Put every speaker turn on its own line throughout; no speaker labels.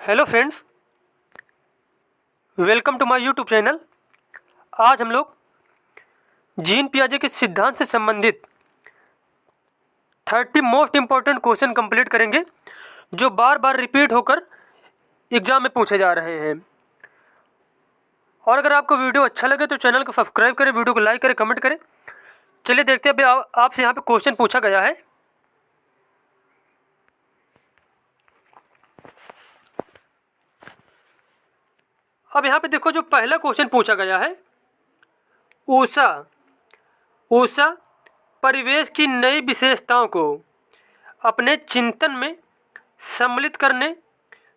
Hello friends, welcome to my YouTube channel. आज हम लोग जीन पियाजे के सिद्धांत से संबंधित 30 मोस्ट इम्पॉर्टेंट क्वेश्चन कंप्लीट करेंगे जो बार बार रिपीट होकर एग्जाम में पूछे जा रहे हैं। और अगर आपको वीडियो अच्छा लगे तो चैनल को सब्सक्राइब करें, वीडियो को लाइक करें, कमेंट करें। चलिए देखते हैं अभी आपसे यहाँ पे क्वेश्चन पूछा गया है। अब यहाँ पे देखो, जो पहला क्वेश्चन पूछा गया है, ऊषा परिवेश की नई विशेषताओं को अपने चिंतन में सम्मिलित करने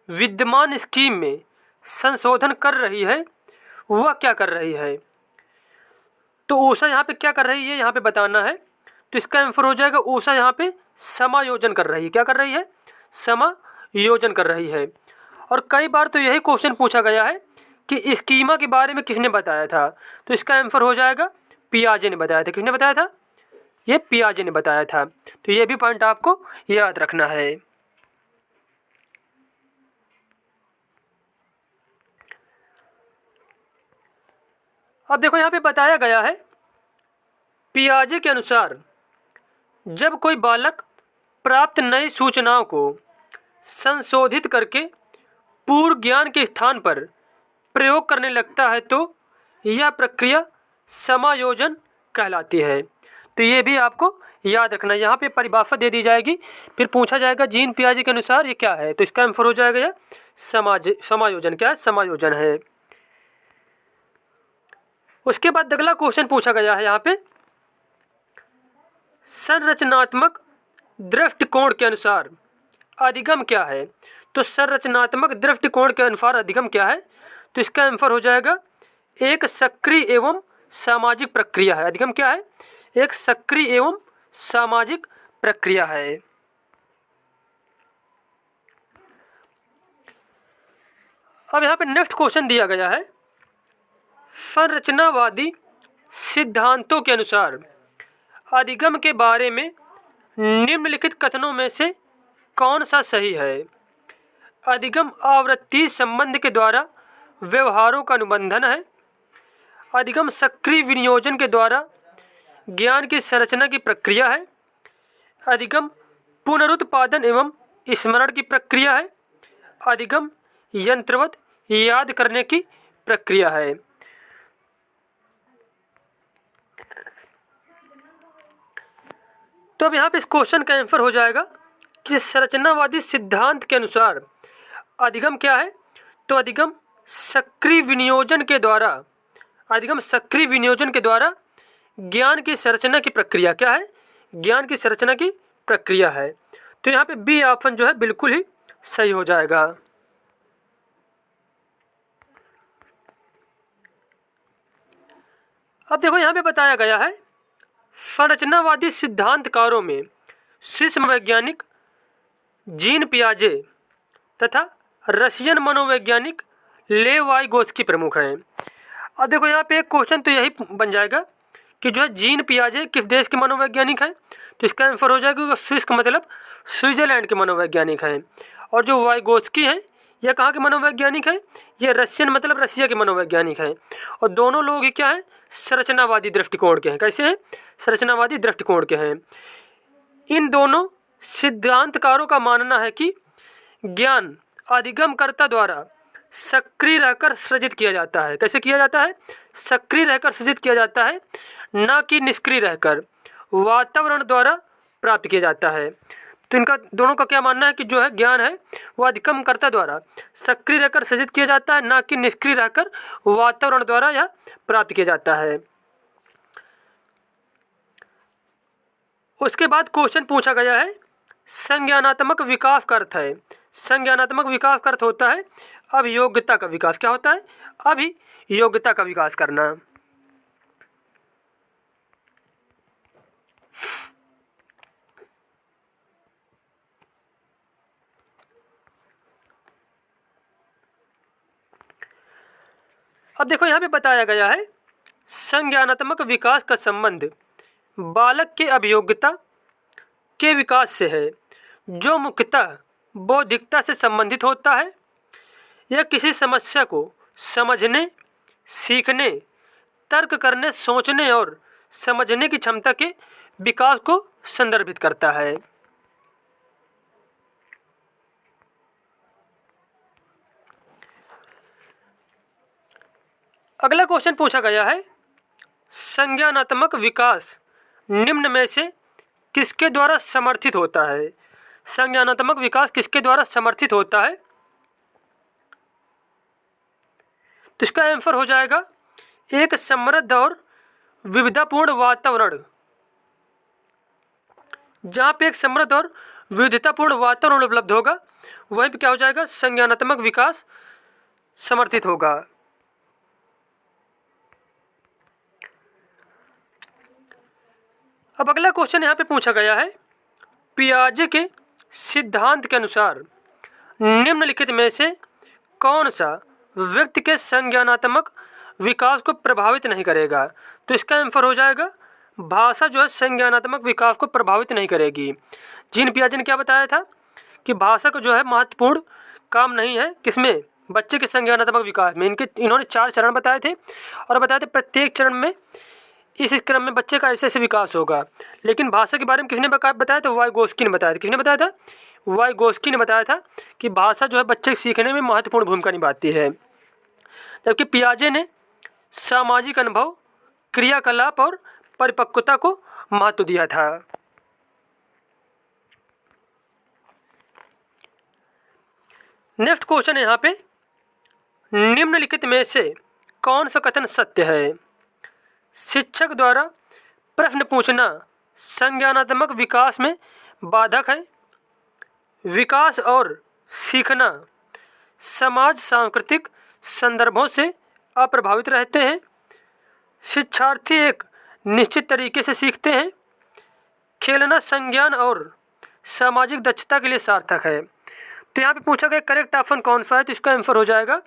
विद्यमान स्कीम में संशोधन कर रही है। वह क्या कर रही है? तो ऊषा यहाँ पे क्या कर रही है, यहाँ पे बताना है। तो इसका आंसर हो जाएगा, ऊषा यहाँ पे समायोजन कर रही है। क्या कर रही है? समायोजन कर रही है। और कई बार तो यही क्वेश्चन पूछा गया है कि स्कीमा के बारे में किसने बताया था। तो इसका आंसर हो जाएगा, पियाजे ने बताया था। किसने बताया था? ये पियाजे ने बताया था। तो ये भी पॉइंट आपको याद रखना है। अब देखो, यहाँ पे बताया गया है, पियाजे के अनुसार जब कोई बालक प्राप्त नई सूचनाओं को संशोधित करके पूर्व ज्ञान के स्थान पर प्रयोग करने लगता है तो यह प्रक्रिया समायोजन कहलाती है। तो ये भी आपको याद रखना है। यहाँ पे परिभाषा दे दी जाएगी, फिर पूछा जाएगा जीन पियाजे के अनुसार ये क्या है। तो इसका आंसर हो जाएगा यह समायोजन। क्या है? समायोजन है। उसके बाद अगला क्वेश्चन पूछा गया है यहाँ पे, संरचनात्मक दृष्टिकोण के अनुसार अधिगम क्या है। तो संरचनात्मक दृष्टिकोण के अनुसार अधिगम क्या है? तो इसका आंसर हो जाएगा, एक सक्रिय एवं सामाजिक प्रक्रिया है। अधिगम क्या है? एक सक्रिय एवं सामाजिक प्रक्रिया है। अब यहाँ पे नेक्स्ट क्वेश्चन दिया गया है, संरचनावादी सिद्धांतों के अनुसार अधिगम के बारे में निम्नलिखित कथनों में से कौन सा सही है? अधिगम आवृत्ति संबंध के द्वारा व्यवहारों का अनुबंधन है। अधिगम सक्रिय विनियोजन के द्वारा ज्ञान की संरचना की प्रक्रिया है। अधिगम पुनरुत्पादन एवं स्मरण की प्रक्रिया है। अधिगम यंत्रवत याद करने की प्रक्रिया है। तो अब यहाँ पे इस क्वेश्चन का आंसर हो जाएगा कि संरचनावादी सिद्धांत के अनुसार अधिगम क्या है? तो अधिगम सक्रिय विनियोजन के द्वारा ज्ञान की संरचना की प्रक्रिया क्या है? ज्ञान की संरचना की प्रक्रिया है। तो यहाँ पे बी ऑप्शन जो है बिल्कुल ही सही हो जाएगा। अब देखो, यहाँ पे बताया गया है, संरचनावादी सिद्धांतकारों में स्विस वैज्ञानिक जीन पियाजे तथा रशियन मनोवैज्ञानिक लेव वाइगोत्स्की प्रमुख हैं। अब देखो, यहाँ पे एक क्वेश्चन तो यही बन जाएगा कि जो है जीन पियाजे किस देश के मनोवैज्ञानिक हैं। तो इसका आंसर हो जाएगा, स्विस का मतलब स्विट्जरलैंड के मनोवैज्ञानिक हैं। और जो वाइगोत्स्की हैं, यह कहाँ के मनोवैज्ञानिक हैं? ये रशियन मतलब रसिया के मनोवैज्ञानिक हैं। और दोनों लोग ही क्या हैं? संरचनावादी दृष्टिकोण के हैं। कैसे हैं? संरचनावादी दृष्टिकोण के हैं। इन दोनों सिद्धांतकारों का मानना है कि ज्ञान अधिगमकर्ता द्वारा सक्रिय रहकर सृजित किया जाता है। कैसे किया जाता है? सक्रिय रहकर सृजित किया जाता है, न कि निष्क्रिय रहकर वातावरण द्वारा प्राप्त किया जाता है। तो इनका दोनों का क्या मानना है कि जो है ज्ञान है वो अधिगमकर्ता द्वारा सक्रिय रहकर सृजित किया जाता है, न कि निष्क्रिय रहकर वातावरण द्वारा यह प्राप्त किया जाता है। उसके बाद क्वेश्चन पूछा गया है, संज्ञानात्मक विकास का अर्थ है। संज्ञानात्मक विकास का अर्थ होता है अभियोग्यता का विकास। क्या होता है? अभियोग्यता का विकास करना। अब देखो, यहाँ पे बताया गया है, संज्ञानात्मक विकास का संबंध बालक के अभियोग्यता के विकास से है, जो मुख्यतः बौद्धिकता से संबंधित होता है। यह किसी समस्या को समझने, सीखने, तर्क करने, सोचने और समझने की क्षमता के विकास को संदर्भित करता है। अगला क्वेश्चन पूछा गया है, संज्ञानात्मक विकास निम्न में से किसके द्वारा समर्थित होता है? संज्ञानात्मक विकास किसके द्वारा समर्थित होता है? तो इसका आंसर हो जाएगा एक समृद्ध और विविधतापूर्ण वातावरण। जहां पे एक समृद्ध और विविधतापूर्ण वातावरण उपलब्ध होगा, वहीं पे क्या हो जाएगा? संज्ञानात्मक विकास समर्थित होगा। अब अगला क्वेश्चन यहाँ पे पूछा गया है, पियाजे के सिद्धांत के अनुसार निम्नलिखित में से कौन सा व्यक्ति के संज्ञानात्मक विकास को प्रभावित नहीं करेगा? तो इसका आंसर हो जाएगा भाषा जो है संज्ञानात्मक विकास को प्रभावित नहीं करेगी। जीन पियाजे ने क्या बताया था कि भाषा को जो है महत्वपूर्ण काम नहीं है किसमें? बच्चे के संज्ञानात्मक विकास में। इन्होंने 4 चरण बताए थे और बताए थे प्रत्येक चरण में इस क्रम में बच्चे का ऐसे ऐसे विकास होगा। लेकिन भाषा के बारे में किसने बताया था? वाइगोस्की ने बताया था। किसने बताया था? वाइगोस्की ने बताया था कि भाषा जो है बच्चे सीखने में महत्वपूर्ण भूमिका निभाती है। जबकि पियाजे ने सामाजिक अनुभव, क्रियाकलाप और परिपक्वता को महत्व दिया था। नेक्स्ट क्वेश्चन है यहाँ पे, निम्नलिखित में से कौन सा कथन सत्य है? शिक्षक द्वारा प्रश्न पूछना संज्ञानात्मक विकास में बाधक है। विकास और सीखना समाज सांस्कृतिक संदर्भों से अप्रभावित रहते हैं। शिक्षार्थी एक निश्चित तरीके से सीखते हैं। खेलना संज्ञान और सामाजिक दक्षता के लिए सार्थक है। तो यहाँ पे पूछा गया करेक्ट ऑप्शन कौन सा है? तो इसका आंसर हो जाएगा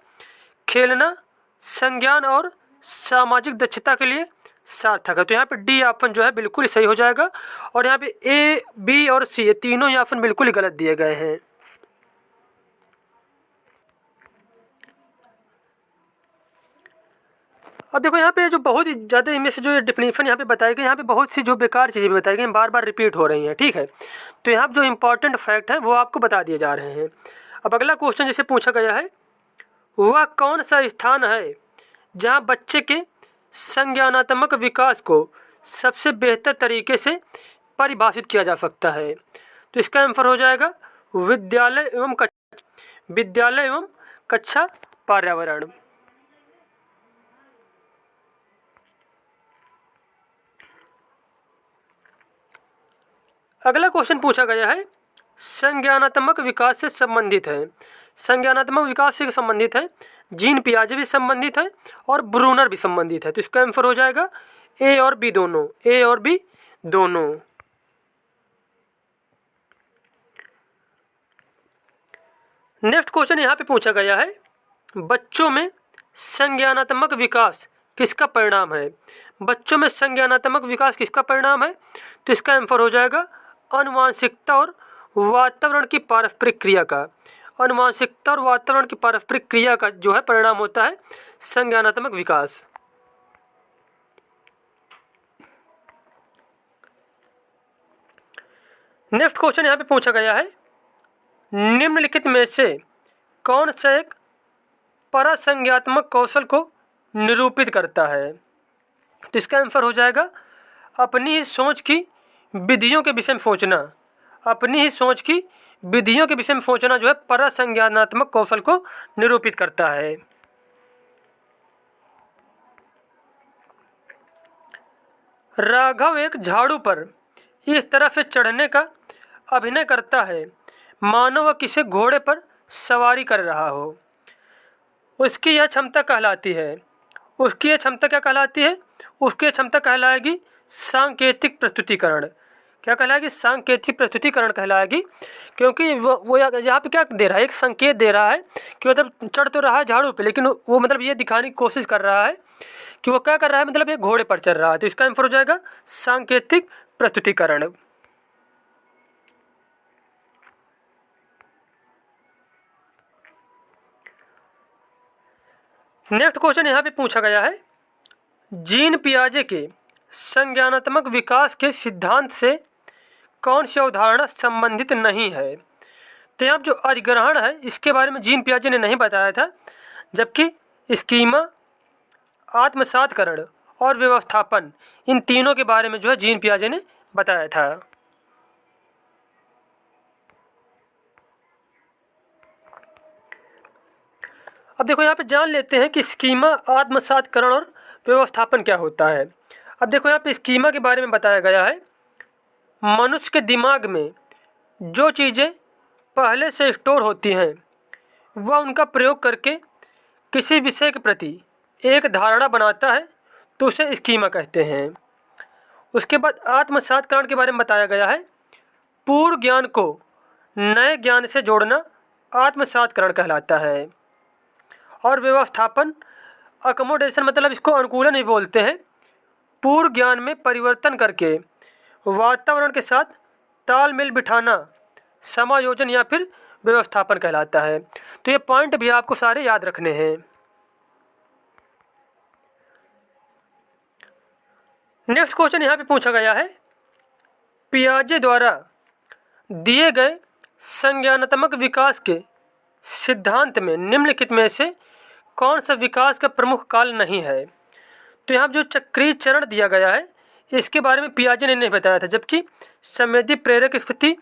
खेलना संज्ञान और सामाजिक दक्षता के लिए सार्थक है। तो यहाँ पे डी ऑप्शन जो है बिल्कुल सही हो जाएगा। और यहाँ पे ए, बी और सी ये तीनों ही ऑप्शन बिल्कुल ही गलत दिए गए हैं। अब देखो यहाँ पे जो बहुत ही ज़्यादा इनमें से जो डिफिनेशन यहाँ पे बताई गई, यहाँ पे बहुत सी जो बेकार चीज़ें बताई गई बार बार रिपीट हो रही हैं। ठीक है, तो यहाँ जो इंपॉर्टेंट फैक्ट है वो आपको बता दिए जा रहे हैं। अब अगला क्वेश्चन जैसे पूछा गया है, वह कौन सा स्थान है जहाँ बच्चे के संज्ञानात्मक विकास को सबसे बेहतर तरीके से परिभाषित किया जा सकता है? तो इसका आंसर हो जाएगा विद्यालय एवं कक्षा पर्यावरण। अगला क्वेश्चन पूछा गया है, संज्ञानात्मक विकास से संबंधित है। संज्ञानात्मक विकास से संबंधित है, जीन पियाजे भी संबंधित है और ब्रूनर भी संबंधित है। तो इसका आंसर हो जाएगा ए और बी दोनों। ए और बी दोनों। नेक्स्ट क्वेश्चन यहाँ पे पूछा गया है, बच्चों में संज्ञानात्मक विकास किसका परिणाम है? बच्चों में संज्ञानात्मक विकास किसका परिणाम है? तो इसका आंसर हो जाएगा आनुवांशिकता और वातावरण की पारस्परिक क्रिया का। आनुवांशिकता और वातावरण की पारस्परिक क्रिया का जो है परिणाम होता है संज्ञानात्मक विकास। नेक्स्ट क्वेश्चन यहाँ पे पूछा गया है, निम्नलिखित में से कौन सा एक परासंज्ञात्मक कौशल को निरूपित करता है? तो इसका आंसर हो जाएगा अपनी ही सोच की विधियों के विषय में सोचना। अपनी ही सोच की विधियों के विषय में सोचना जो है परासंज्ञानात्मक कौशल को निरूपित करता है। राघव एक झाड़ू पर इस तरह से चढ़ने का अभिनय करता है मानो वह किसी घोड़े पर सवारी कर रहा हो। उसकी यह क्षमता कहलाती है। उसकी यह क्षमता क्या कहलाती है? उसकी यह क्षमता कहलाएगी सांकेतिक प्रस्तुतिकरण। क्या कहलाएगी? सांकेतिक प्रस्तुतिकरण कहलाएगी। क्योंकि वो यहाँ पे क्या दे रहा है? एक संकेत दे रहा है कि मतलब चढ़ तो रहा है झाड़ू पे, लेकिन वो मतलब ये दिखाने की कोशिश कर रहा है कि वो क्या कर रहा है, मतलब ये घोड़े पर चढ़ रहा है। तो इसका आंसर हो जाएगा सांकेतिक प्रस्तुतिकरण। नेक्स्ट क्वेश्चन यहाँ पे पूछा गया है, जीन पियाजे के संज्ञानात्मक विकास के सिद्धांत से कौन सी अवधारणा संबंधित नहीं है। तो यहाँ जो अधिग्रहण है इसके बारे में जीन पियाजे ने नहीं बताया था, जबकि स्कीमा, आत्मसातकरण और व्यवस्थापन, इन तीनों के बारे में जो है जीन पियाजे ने बताया था। अब देखो यहाँ पे जान लेते हैं कि स्कीमा, आत्मसातकरण और व्यवस्थापन क्या होता है। अब देखो यहाँ पे स्कीमा के बारे में बताया गया है, मनुष्य के दिमाग में जो चीज़ें पहले से स्टोर होती हैं वह उनका प्रयोग करके किसी विषय के प्रति एक धारणा बनाता है, तो उसे स्कीमा कहते हैं। उसके बाद आत्मसातकरण के बारे में बताया गया है, पूर्व ज्ञान को नए ज्ञान से जोड़ना आत्मसातकरण कहलाता है। और व्यवस्थापन, अकोमोडेशन, मतलब इसको अनुकूलन भी बोलते हैं, पूर्व ज्ञान में परिवर्तन करके वातावरण के साथ तालमेल बिठाना समायोजन या फिर व्यवस्थापन कहलाता है। तो ये पॉइंट भी आपको सारे याद रखने हैं। नेक्स्ट क्वेश्चन यहाँ पे पूछा गया है, पियाजे द्वारा दिए गए संज्ञानात्मक विकास के सिद्धांत में निम्नलिखित में से कौन सा विकास का प्रमुख काल नहीं है। तो यहाँ जो चक्रीय चरण दिया गया है इसके बारे में पियाजे ने नहीं बताया था, जबकि संवेदी प्रेरक स्थिति,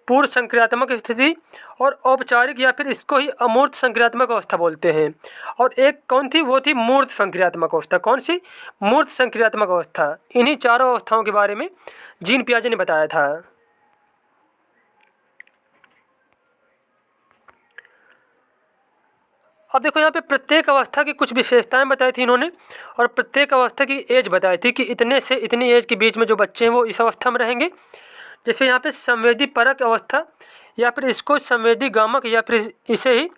पूर्व संक्रियात्मक स्थिति और औपचारिक या फिर इसको ही अमूर्त संक्रियात्मक अवस्था बोलते हैं। और एक कौन थी, वो थी मूर्त संक्रियात्मक अवस्था। कौन सी? मूर्त संक्रियात्मक अवस्था। इन्हीं चारों अवस्थाओं के बारे में जीन पियाजे ने बताया था। अब देखो यहाँ पे प्रत्येक अवस्था की कुछ विशेषताएं बताई थी इन्होंने, और प्रत्येक अवस्था की एज बताई थी कि इतने से इतनी एज के बीच में जो बच्चे हैं वो इस अवस्था में रहेंगे। जैसे यहाँ पे संवेदी परक अवस्था या फिर इसको संवेदी गामक या फिर इसे ही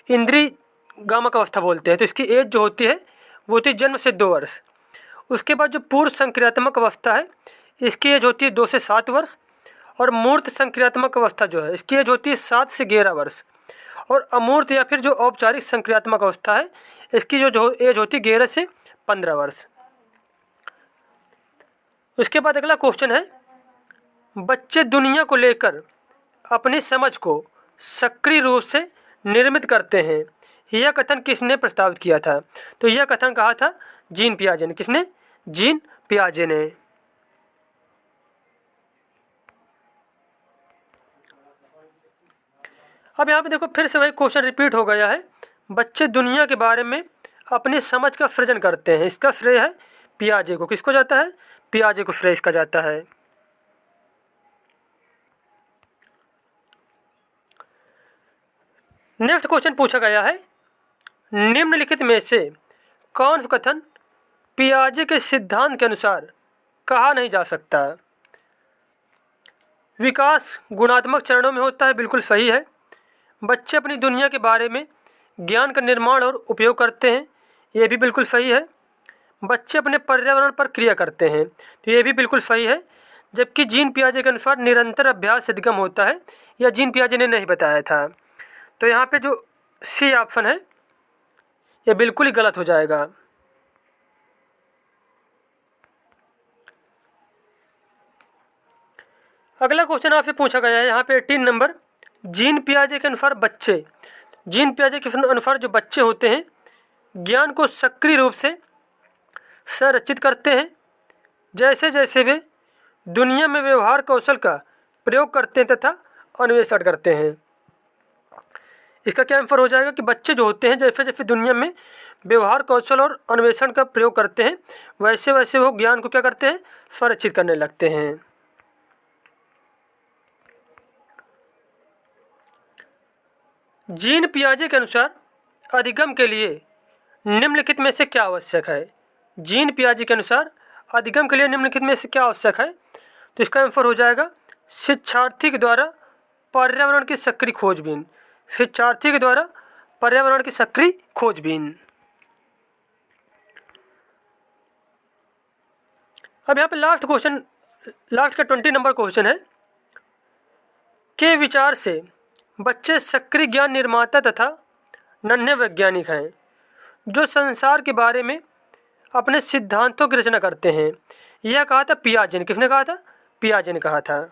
इंद्रिय गामक अवस्था बोलते हैं। तो इसकी एज जो होती है वो होती है जन्म से 2 वर्ष। उसके बाद जो पूर्व संक्रियात्मक अवस्था है इसकी एज होती है 2 से 7 वर्ष। और मूर्त संक्रियात्मक अवस्था जो है इसकी एज होती है 7 से 11 वर्ष। और अमूर्त या फिर जो औपचारिक संक्रियात्मक अवस्था है इसकी जो एज होती है 11 से 15 वर्ष। उसके बाद अगला क्वेश्चन है, बच्चे दुनिया को लेकर अपनी समझ को सक्रिय रूप से निर्मित करते हैं, यह कथन किसने प्रस्तावित किया था। तो यह कथन कहा था जीन पियाजे ने। किसने? जीन पियाजे ने। अब यहाँ पे देखो फिर से वही क्वेश्चन रिपीट हो गया है, बच्चे दुनिया के बारे में अपनी समझ का सृजन करते हैं, इसका श्रेय है पियाजे को। किसको जाता है? पियाजे को श्रेय इसका जाता है। नेक्स्ट क्वेश्चन पूछा गया है, निम्नलिखित में से कौन सा कथन पियाजे के सिद्धांत के अनुसार कहा नहीं जा सकता। विकास गुणात्मक चरणों में होता है, बिल्कुल सही है। बच्चे अपनी दुनिया के बारे में ज्ञान का निर्माण और उपयोग करते हैं, ये भी बिल्कुल सही है। बच्चे अपने पर्यावरण पर क्रिया करते हैं, तो ये भी बिल्कुल सही है। जबकि जीन पियाजे के अनुसार निरंतर अभ्यास से अधिगम होता है, यह जीन पियाजे ने नहीं बताया था। तो यहाँ पे जो सी ऑप्शन है ये बिल्कुल ही गलत हो जाएगा। अगला क्वेश्चन आपसे पूछा गया है यहाँ पे 18 नंबर, जीन पियाजे के अनुसार जो बच्चे होते हैं ज्ञान को सक्रिय रूप से संरचित करते हैं जैसे जैसे वे दुनिया में व्यवहार कौशल का प्रयोग करते हैं तथा अन्वेषण करते हैं। इसका क्या आंसर हो जाएगा कि बच्चे जो होते हैं जैसे जैसे दुनिया में व्यवहार कौशल और अन्वेषण का प्रयोग करते हैं वैसे वैसे वो ज्ञान को क्या करते हैं? संरक्षित करने लगते हैं। जीन पियाजे के अनुसार अधिगम के लिए निम्नलिखित में से क्या आवश्यक है। जीन पियाजे के अनुसार अधिगम के लिए निम्नलिखित में से क्या आवश्यक है। तो इसका आंसर हो जाएगा शिक्षार्थी के द्वारा पर्यावरण की सक्रिय खोजबीन। शिक्षार्थी के द्वारा पर्यावरण की सक्रिय खोजबीन। अब यहाँ पे लास्ट का 20 नंबर क्वेश्चन है, के विचार से बच्चे सक्रिय ज्ञान निर्माता तथा नन्हे वैज्ञानिक हैं। जो संसार के बारे में अपने सिद्धांतों की रचना करते हैं। यह कहा था पियाजे ने। किसने कहा था? पियाजे ने कहा था।